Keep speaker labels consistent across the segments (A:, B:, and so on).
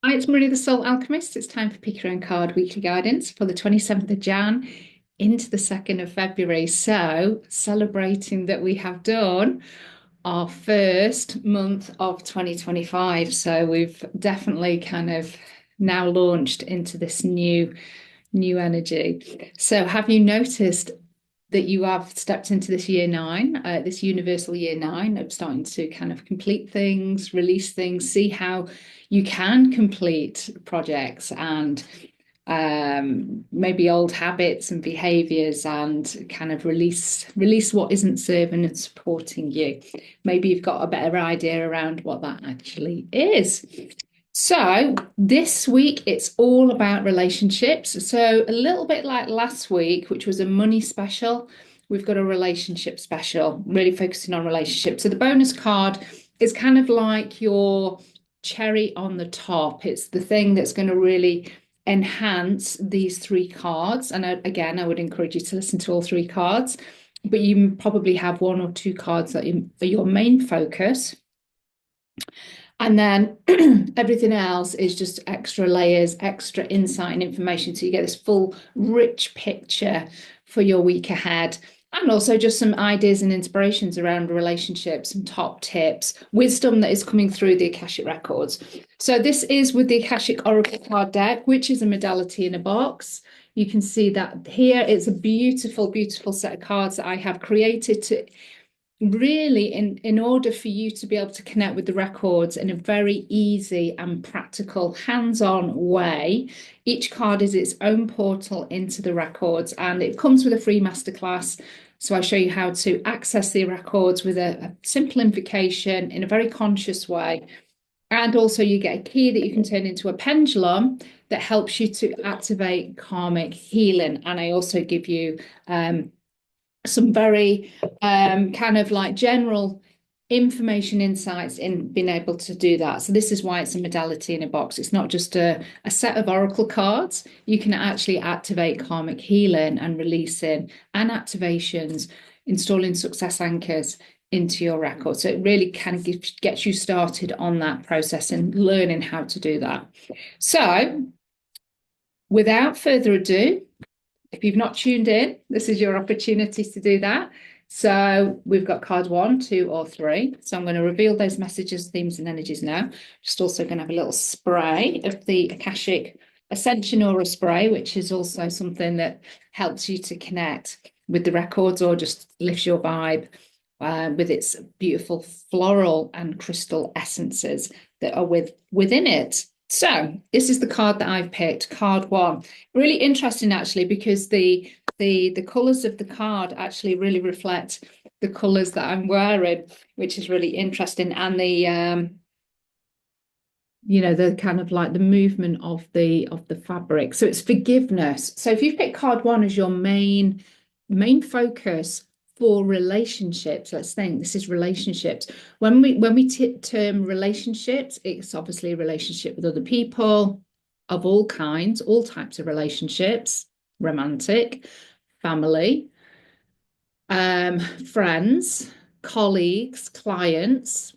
A: Hi, it's Marina the Soul Alchemist. It's time for Pick Your Own Card weekly guidance for the 27th of Jan into the 2nd of February. So, celebrating that we have done our first month of 2025. So, we've definitely kind of now launched into this new energy. So, have you noticed that you have stepped into this year nine, this universal year nine of starting to kind of complete things, release things, see how you can complete projects and maybe old habits and behaviors and kind of release what isn't serving and supporting you. Maybe you've got a better idea around what that actually is. So this week it's all about relationships. So a little bit like last week, which was a money special, we've got a relationship special, really focusing on relationships. So the bonus card is kind of like your cherry on the top. It's the thing that's going to really enhance these three cards. And again, I would encourage you to listen to all three cards, but you probably have one or two cards that are your main focus. And then everything else is just extra layers, extra insight and information. So you get this full, rich picture for your week ahead. And also just some ideas and inspirations around relationships, some top tips, wisdom that is coming through the Akashic records. So this is with the Akashic Oracle card deck, which is a modality in a box. You can see that here. It's a beautiful, beautiful set of cards that I have created to really in order for you to be able to connect with the records in a very easy and practical hands-on way. Each card is its own portal into the records, and it comes with a free masterclass. So I show you how to access the records with a simple invocation in a very conscious way. And also you get a key that you can turn into a pendulum that helps you to activate karmic healing. And I also give you some very kind of like general information insights in being able to do that. So this is why it's a modality in a box. It's not just a set of oracle cards. You can actually activate karmic healing and releasing and activations, installing success anchors into your record. So it really kind of gets you started on that process and learning how to do that. So without further ado, if you've not tuned in, this is your opportunity to do that. So we've got card 1, 2, or 3. So I'm going to reveal those messages, themes, and energies now. Just also going to have a little spray of the Akashic Ascension Aura spray, which is also something that helps you to connect with the records or just lifts your vibe with its beautiful floral and crystal essences that are within it. So this is the card that I've picked, card 1. Really interesting, actually, because the colours of the card actually really reflect the colours that I'm wearing, which is really interesting. And the the kind of like the movement of the fabric. So it's forgiveness. So if you pick card 1 as your main focus for relationships, let's think this is relationships. When we term relationships, it's obviously a relationship with other people of all kinds, all types of relationships, romantic, family, friends, colleagues, clients,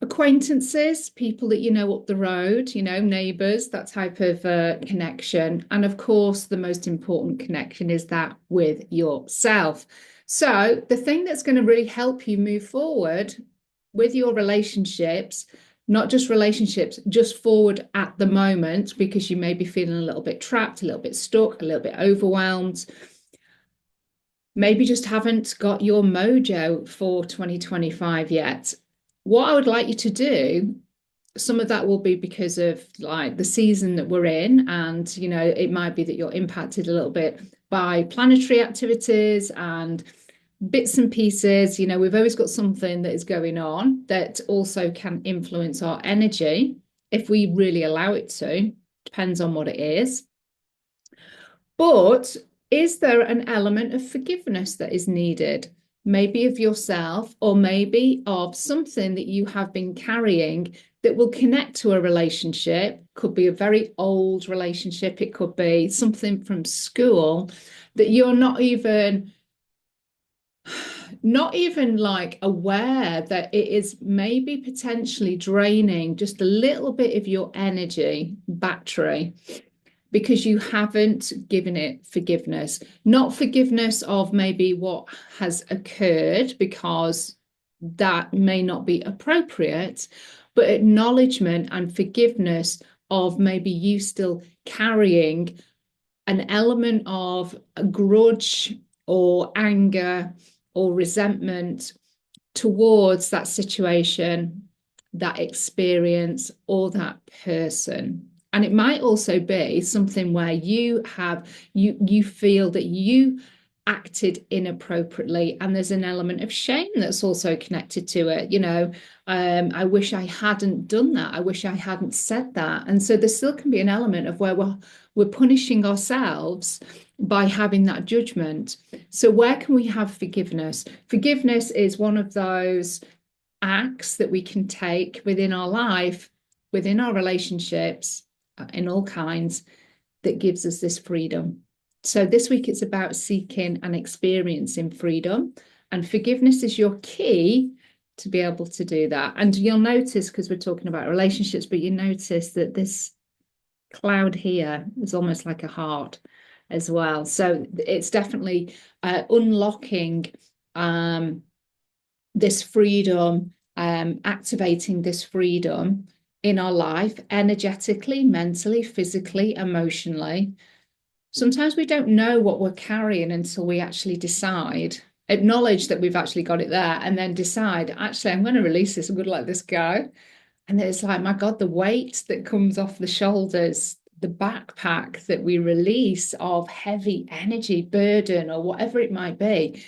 A: acquaintances, people that you know up the road, neighbours, that type of connection. And of course, the most important connection is that with yourself. So the thing that's going to really help you move forward with your relationships, not just relationships, just forward at the moment, because you may be feeling a little bit trapped, a little bit stuck, a little bit overwhelmed. Maybe just haven't got your mojo for 2025 yet. What I would like you to do, some of that will be because of like the season that we're in, and it might be that you're impacted a little bit by planetary activities and bits and pieces. We've always got something that is going on that also can influence our energy if we really allow it to. Depends on what it is. But is there an element of forgiveness that is needed? Maybe of yourself, or maybe of something that you have been carrying that will connect to a relationship. Could be a very old relationship. It could be something from school that you're not even not even like aware that it is maybe potentially draining just a little bit of your energy battery because you haven't given it forgiveness. Not forgiveness of maybe what has occurred, because that may not be appropriate, but acknowledgement and forgiveness of maybe you still carrying an element of a grudge or anger or resentment towards that situation, that experience, or that person. And it might also be something where you feel that you acted inappropriately, and there's an element of shame that's also connected to it. I wish I hadn't done that. I wish I hadn't said that. And so there still can be an element of where we're punishing ourselves by having that judgment. So where can we have forgiveness? Forgiveness is one of those acts that we can take within our life, within our relationships, in all kinds, that gives us this freedom. So this week it's about seeking and experiencing freedom, and forgiveness is your key to be able to do that. And you'll notice, because we're talking about relationships, but you notice that this cloud here is almost like a heart as well. So it's definitely unlocking this freedom, activating this freedom in our life, energetically, mentally, physically, emotionally. Sometimes we don't know what we're carrying until we actually decide, acknowledge that we've actually got it there, and then decide, actually, I'm going to release this. I'm going to let this go. And it's like, my God, the weight that comes off the shoulders, the backpack that we release of heavy energy, burden, or whatever it might be.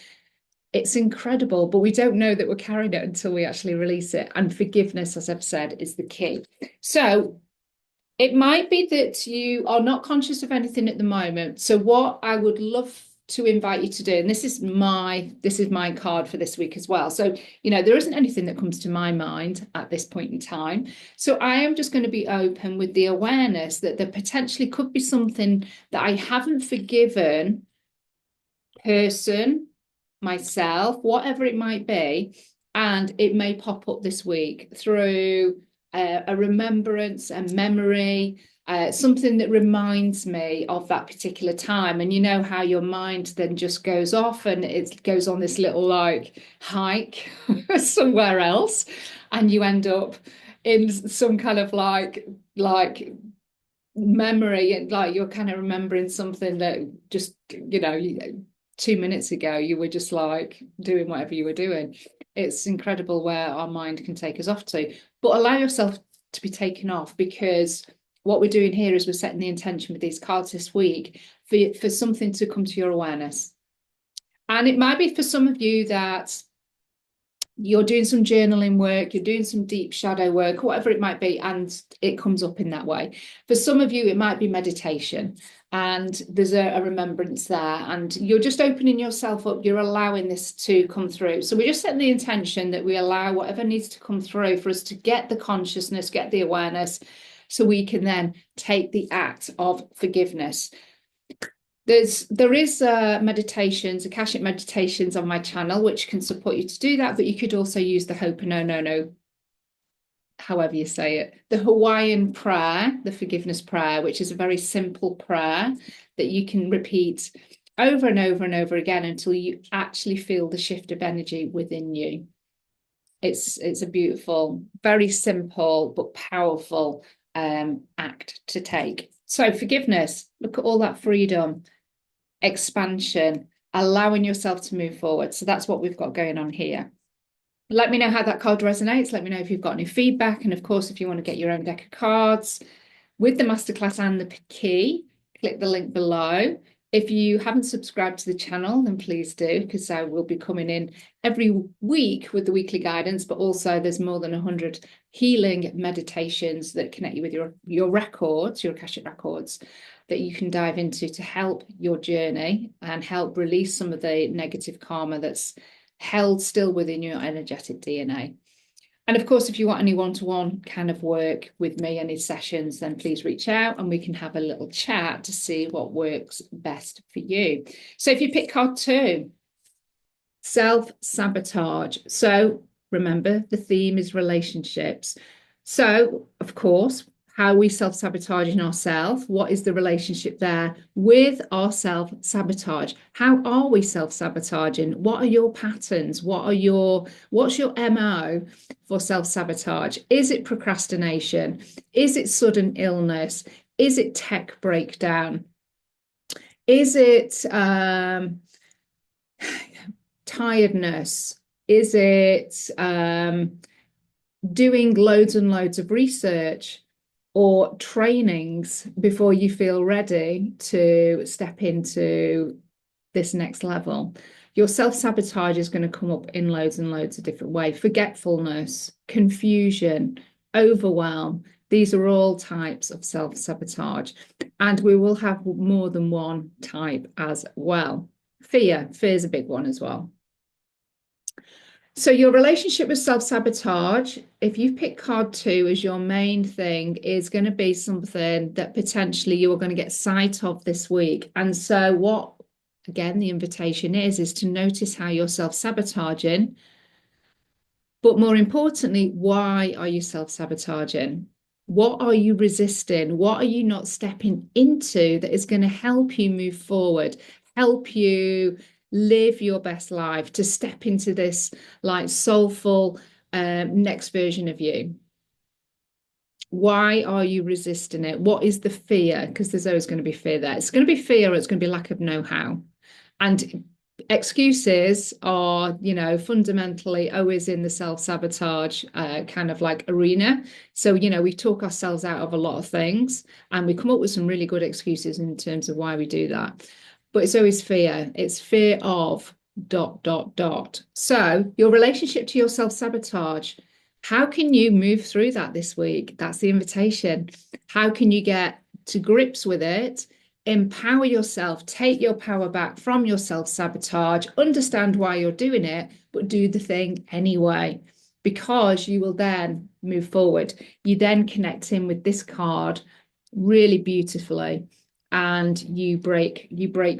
A: It's incredible, but we don't know that we're carrying it until we actually release it. And forgiveness, as I've said, is the key. So it might be that you are not conscious of anything at the moment. So what I would love to invite you to do, and this is my card for this week as well. So, there isn't anything that comes to my mind at this point in time. So I am just going to be open with the awareness that there potentially could be something that I haven't forgiven, person, myself, whatever it might be, and it may pop up this week through a remembrance, a memory, something that reminds me of that particular time. And you know how your mind then just goes off and it goes on this little like hike somewhere else, and you end up in some kind of like memory, and like you're kind of remembering something that just 2 minutes ago you were just like doing whatever you were doing. It's incredible where our mind can take us off to, but allow yourself to be taken off, because what we're doing here is we're setting the intention with these cards this week for something to come to your awareness. And it might be for some of you that you're doing some journaling work, you're doing some deep shadow work, whatever it might be, and it comes up in that way. For some of you, it might be meditation, and there's a remembrance there, and you're just opening yourself up, you're allowing this to come through. So we're just setting the intention that we allow whatever needs to come through for us to get the consciousness, get the awareness, so we can then take the act of forgiveness. There is meditations, Akashic meditations on my channel, which can support you to do that, but you could also use the Ho'oponopono, however you say it, the Hawaiian prayer, the forgiveness prayer, which is a very simple prayer that you can repeat over and over and over again until you actually feel the shift of energy within you. It's a beautiful, very simple but powerful act to take. So forgiveness, look at all that freedom, expansion, allowing yourself to move forward. So that's what we've got going on here. Let me know how that card resonates. Let me know if you've got any feedback. And of course, if you want to get your own deck of cards with the masterclass and the key, click the link below. If you haven't subscribed to the channel, then please do, because I will be coming in every week with the weekly guidance, but also there's more than 100 healing meditations that connect you with your records, your Akashic records, that you can dive into to help your journey and help release some of the negative karma that's held still within your energetic DNA. And of course, if you want any one-to-one kind of work with me, any sessions, then please reach out and we can have a little chat to see what works best for you. So if you pick card 2, Self-sabotage. So remember, the theme is relationships. So, of course, how are we self-sabotaging ourselves? What is the relationship there with our self-sabotage? How are we self-sabotaging? What are your patterns? What's your MO for self-sabotage? Is it procrastination? Is it sudden illness? Is it tech breakdown? Is it tiredness? Is it doing loads and loads of research or trainings before you feel ready to step into this next level? Your self-sabotage is going to come up in loads and loads of different ways. Forgetfulness, confusion, overwhelm. These are all types of self-sabotage. And we will have more than one type as well. Fear is a big one as well. So your relationship with self-sabotage, if you pick card 2 as your main thing, is going to be something that potentially you are going to get sight of this week. And so what, again, the invitation is to notice how you're self-sabotaging. But more importantly, why are you self-sabotaging? What are you resisting? What are you not stepping into that is going to help you move forward, help you live your best life, to step into this like soulful next version of you? Why are you resisting it? What is the fear? Because there's always going to be fear there. It's going to be fear, or it's going to be lack of know-how. And excuses are, fundamentally always in the self-sabotage kind of like arena. So, we talk ourselves out of a lot of things, and we come up with some really good excuses in terms of why we do that. But it's always fear. It's fear of ... So your relationship to your self-sabotage, how can you move through that this week? That's the invitation. How can you get to grips with it? Empower yourself, take your power back from your self-sabotage, understand why you're doing it, but do the thing anyway, because you will then move forward. You then connect in with this card really beautifully, and you break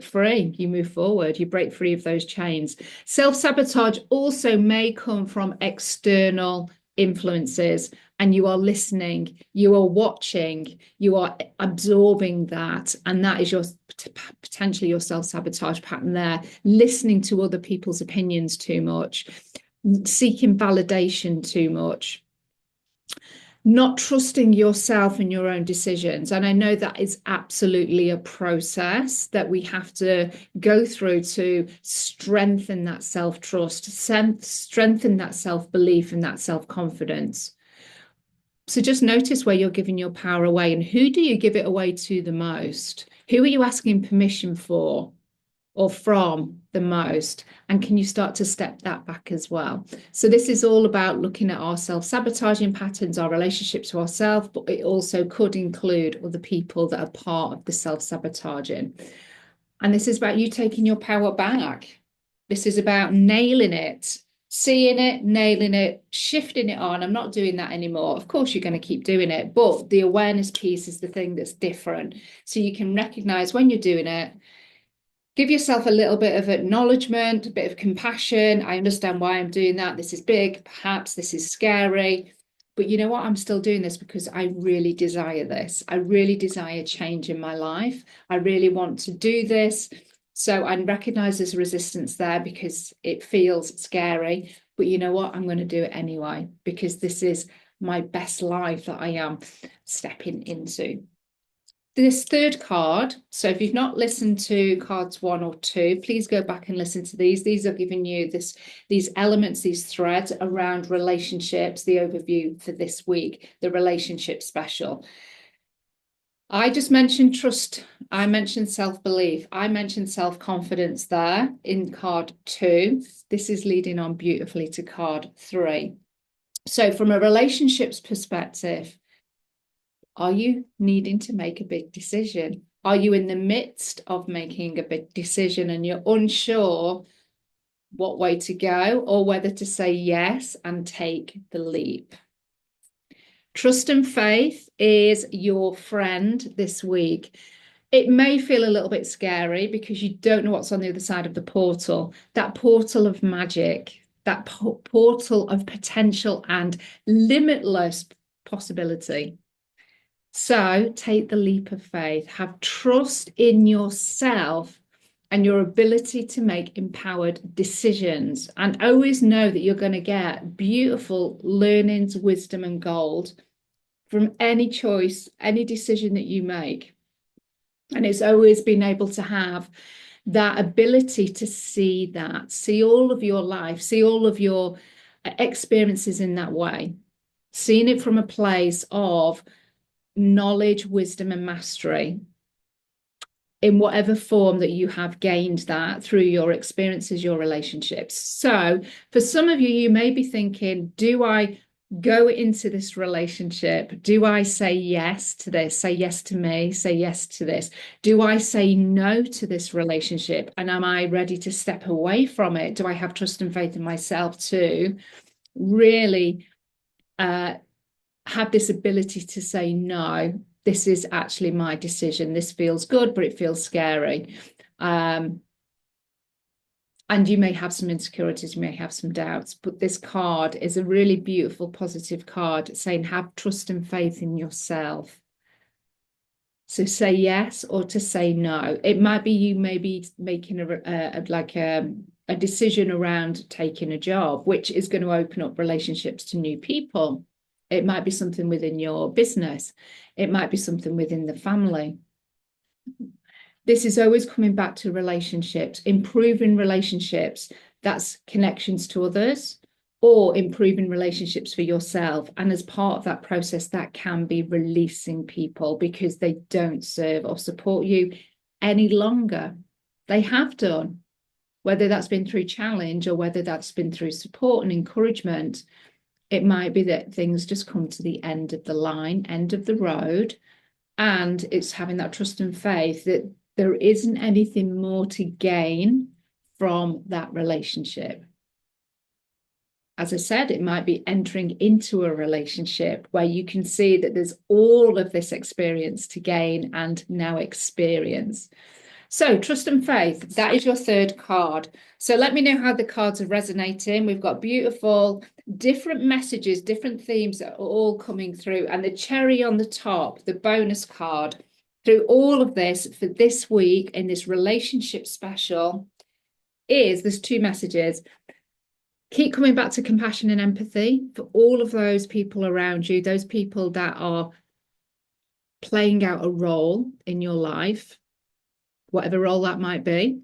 A: free, you move forward, you break free of those chains. Self-sabotage also may come from external influences, and you are listening, you are watching, you are absorbing that, and that is your potentially your self-sabotage pattern there. Listening to other people's opinions too much, seeking validation too much, not trusting yourself and your own decisions. And I know that is absolutely a process that we have to go through to strengthen that self-trust, strengthen that self-belief and that self-confidence. So just notice where you're giving your power away, and who do you give it away to the most? Who are you asking permission for or from the most? And can you start to step that back as well? So this is all about looking at our self-sabotaging patterns, our relationship to ourselves, but it also could include other people that are part of the self-sabotaging. And this is about you taking your power back. This is about nailing it, seeing it, nailing it, shifting it on. I'm not doing that anymore. Of course, you're going to keep doing it, but the awareness piece is the thing that's different. So you can recognize when you're doing it. Give yourself a little bit of acknowledgement, a bit of compassion. I understand why I'm doing that. This is big. Perhaps this is scary. But you know what? I'm still doing this because I really desire this. I really desire change in my life. I really want to do this. So I recognize there's resistance there because it feels scary. But you know what? I'm going to do it anyway, because this is my best life that I am stepping into. This third card, so if you've not listened to cards 1 or 2, please go back and listen to these. These are giving you these elements, these threads around relationships, the overview for this week, the relationship special. I just mentioned trust. I mentioned self-belief. I mentioned self-confidence there in card 2. This is leading on beautifully to card 3. So from a relationships perspective, are you needing to make a big decision? Are you in the midst of making a big decision and you're unsure what way to go or whether to say yes and take the leap? Trust and faith is your friend this week. It may feel a little bit scary because you don't know what's on the other side of the portal, that portal of magic, that portal of potential and limitless possibility. So take the leap of faith, have trust in yourself and your ability to make empowered decisions, and always know that you're going to get beautiful learnings, wisdom, and gold from any choice, any decision that you make. And it's always been able to have that ability to see all of your life, see all of your experiences in that way, seeing it from a place of knowledge, wisdom, and mastery in whatever form that you have gained that through your experiences, your relationships. So for some of you, you may be thinking, do I go into this relationship? Do I say yes to this? Say yes to me, say yes to this. Do I say no to this relationship? And am I ready to step away from it? Do I have trust and faith in myself to really have this ability to say no? This is actually my decision. This feels good, but it feels scary. And you may have some insecurities, you may have some doubts, but this card is a really beautiful, positive card saying have trust and faith in yourself. So say yes or to say no. It might be you may be making a decision around taking a job, which is going to open up relationships to new people. It might be something within your business. It might be something within the family. This is always coming back to relationships, improving relationships. That's connections to others or improving relationships for yourself. And as part of that process, that can be releasing people because they don't serve or support you any longer. They have done, whether that's been through challenge or whether that's been through support and encouragement. It might be that things just come to the end of the line, end of the road, and it's having that trust and faith that there isn't anything more to gain from that relationship. As I said, it might be entering into a relationship where you can see that there's all of this experience to gain and now experience. So trust and faith, that is your third card. So let me know how the cards are resonating. We've got beautiful, different messages, different themes that are all coming through. And the cherry on the top, the bonus card, through all of this for this week in this relationship special there's two messages. Keep coming back to compassion and empathy for all of those people around you, those people that are playing out a role in your life, whatever role that might be,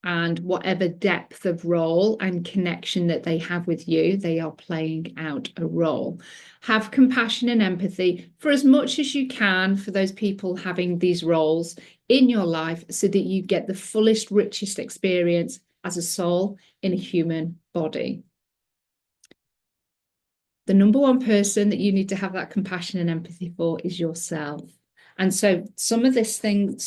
A: and whatever depth of role and connection that they have with you, they are playing out a role. Have compassion and empathy for as much as you can for those people having these roles in your life so that you get the fullest, richest experience as a soul in a human body. The number one person that you need to have that compassion and empathy for is yourself. And so some of the themes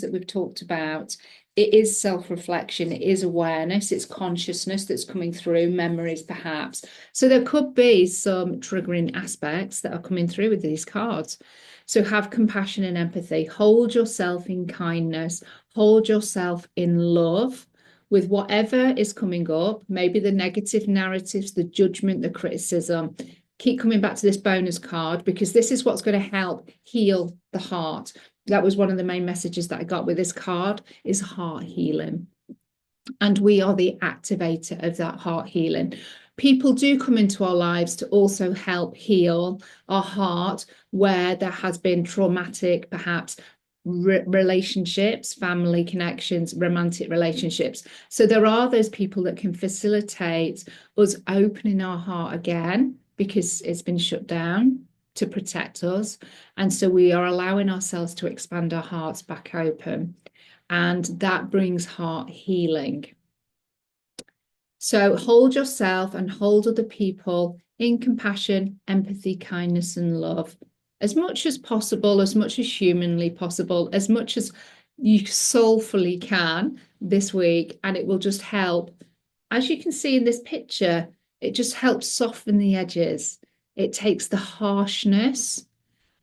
A: that we've talked about, it is self-reflection, it is awareness, it's consciousness that's coming through, memories perhaps. So there could be some triggering aspects that are coming through with these cards. So have compassion and empathy, hold yourself in kindness, hold yourself in love with whatever is coming up, maybe the negative narratives, the judgment, the criticism. Keep coming back to this bonus card because this is what's going to help heal the heart. That was one of the main messages that I got with this card is heart healing. And we are the activator of that heart healing. People do come into our lives to also help heal our heart where there has been traumatic, perhaps, relationships, family connections, romantic relationships. So there are those people that can facilitate us opening our heart again because it's been shut down to protect us. And so we are allowing ourselves to expand our hearts back open. And that brings heart healing. So hold yourself and hold other people in compassion, empathy, kindness, and love as much as possible, as much as humanly possible, as much as you soulfully can this week. And it will just help. As you can see in this picture, it just helps soften the edges. It takes the harshness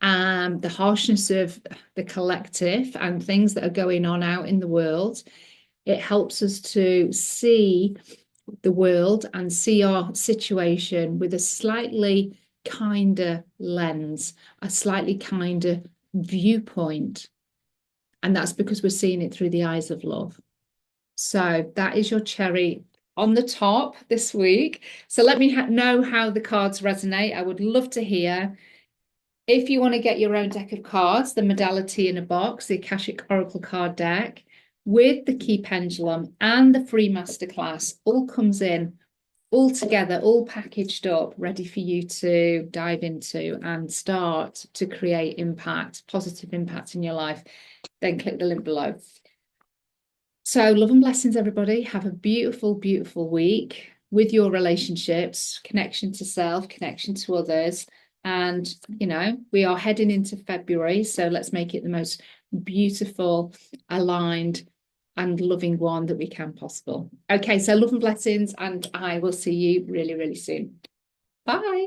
A: the harshness of the collective and things that are going on out in the world. It helps us to see the world and see our situation with a slightly kinder lens, a slightly kinder viewpoint. And that's because we're seeing it through the eyes of love. So that is your cherry on the top this week. So let me know how the cards resonate. I would love to hear. If you want to get your own deck of cards, the Modality in a Box, the Akashic Oracle card deck, with the key pendulum and the free masterclass, all comes in, all together, all packaged up, ready for you to dive into and start to create impact, positive impact in your life, then click the link below. So love and blessings, everybody. Have a beautiful, beautiful week with your relationships, connection to self, connection to others. And, you know, we are heading into February, so let's make it the most beautiful, aligned and loving one that we can possible. Okay, so love and blessings, and I will see you really, really soon. Bye.